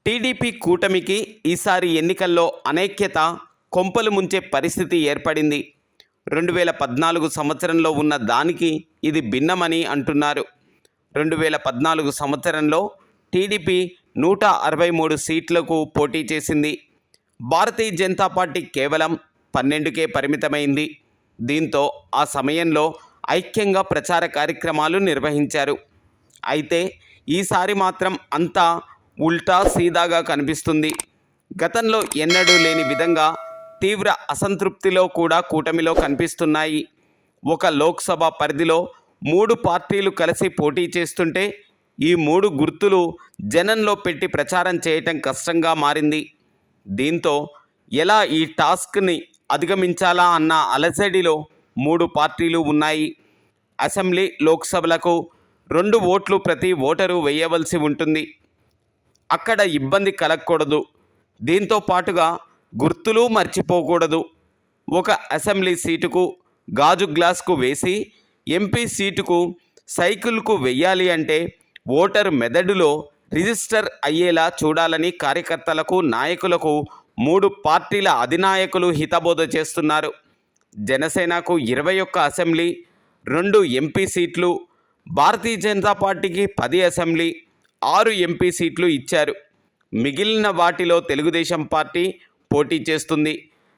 TDP కూటమికి ఈసారి ఎన్నికల్లో అనైక్యత కొంపలు ముంచే పరిస్థితి ఏర్పడింది. 2014 సంవత్సరంలో ఉన్న దానికి ఇది భిన్నమని అంటున్నారు. 2014 సంవత్సరంలో టీడీపీ 163 సీట్లకు పోటీ చేసింది. భారతీయ జనతా పార్టీ కేవలం 12కే పరిమితమైంది. దీంతో ఆ సమయంలో ఐక్యంగా ప్రచార కార్యక్రమాలు నిర్వహించారు. అయితే ఈసారి మాత్రం అంతా ఉల్టా సీదాగా కనిపిస్తుంది. గతంలో ఎన్నడూ లేని విధంగా తీవ్ర అసంతృప్తిలో కూడా కూటమిలో కనిపిస్తున్నాయి. ఒక లోక్సభ పరిధిలో 3 పార్టీలు కలిసి పోటీ చేస్తుంటే ఈ 3 గుర్తులు జనంలో పెట్టి ప్రచారం చేయటం కష్టంగా మారింది. దీంతో ఎలా ఈ టాస్క్ని అధిగమించాలా అన్న అలజడిలో 3 పార్టీలు ఉన్నాయి. అసెంబ్లీ, లోక్సభలకు 2 ఓట్లు ప్రతి ఓటరు వేయవలసి ఉంటుంది. అక్కడ ఇబ్బంది కలగకూడదు. దీంతో పాటుగా గుర్తులు మర్చిపోకూడదు. ఒక అసెంబ్లీ సీటుకు గాజు గ్లాస్కు వేసి ఎంపీ సీటుకు సైకిల్కు వెయ్యాలి అంటే ఓటరు మెదడులో రిజిస్టర్ అయ్యేలా చూడాలని కార్యకర్తలకు, నాయకులకు 3 పార్టీల అధినాయకులు హితబోధ చేస్తున్నారు. జనసేనకు 21 అసెంబ్లీ, 2 ఎంపీ సీట్లు, భారతీయ జనతా పార్టీకి 10 అసెంబ్లీ, 6 ఎంపీ సీట్లు ఇచ్చారు. మిగిలిన వాటిలో తెలుగుదేశం పార్టీ పోటీ చేస్తుంది.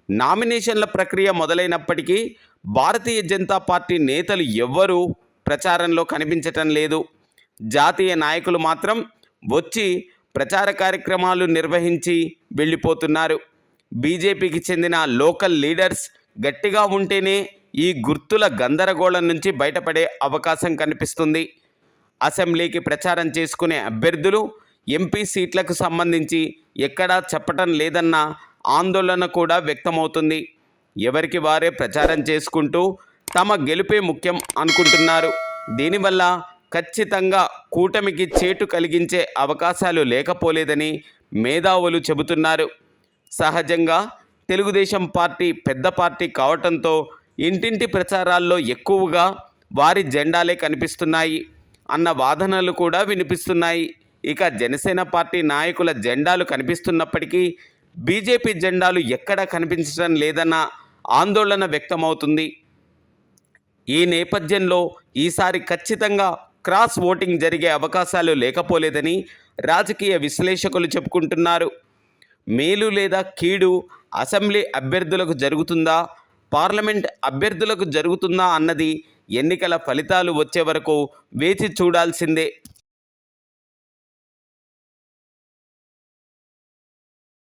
నామినేషన్ల ప్రక్రియ మొదలైనప్పటికీ భారతీయ జనతా పార్టీ నేతలు ఎవ్వరూ ప్రచారంలో కనిపించటం లేదు. జాతీయ నాయకులు మాత్రం వచ్చి ప్రచార కార్యక్రమాలు నిర్వహించి వెళ్ళిపోతున్నారు. బీజేపీకి చెందిన లోకల్ లీడర్స్ గట్టిగా ఉంటేనే ఈ గుర్తుల గందరగోళం నుంచి బయటపడే అవకాశం కనిపిస్తుంది. అసెంబ్లీకి ప్రచారం చేసుకునే అభ్యర్థులు ఎంపీ సీట్లకు సంబంధించి ఎక్కడా చెప్పటం లేదన్న ఆందోళన కూడా వ్యక్తమవుతుంది. ఎవరికి వారే ప్రచారం చేసుకుంటూ తమ గెలుపే ముఖ్యం అనుకుంటున్నారు. దీనివల్ల ఖచ్చితంగా కూటమికి చేటు కలిగించే అవకాశాలు లేకపోలేదని మేధావులు చెబుతున్నారు. సహజంగా తెలుగుదేశం పార్టీ పెద్ద పార్టీ కావటంతో ఇంటింటి ప్రచారాల్లో ఎక్కువగా వారి జెండాలే కనిపిస్తున్నాయి అన్న వాదనలు కూడా వినిపిస్తున్నాయి. ఇక జనసేన పార్టీ నాయకుల జెండాలు కనిపిస్తున్నప్పటికీ బీజేపీ జెండాలు ఎక్కడా కనిపించడం లేదన్న ఆందోళన వ్యక్తమవుతుంది. ఈ నేపథ్యంలో ఈసారి ఖచ్చితంగా క్రాస్ ఓటింగ్ జరిగే అవకాశాలు లేకపోలేదని రాజకీయ విశ్లేషకులు చెప్పుకుంటున్నారు. మేలు లేదా కీడు అసెంబ్లీ అభ్యర్థులకు జరుగుతుందా, పార్లమెంట్ అభ్యర్థులకు జరుగుతుందా అన్నది ఎన్నికల ఫలితాలు వచ్చే వరకు వేచి చూడాల్సిందే.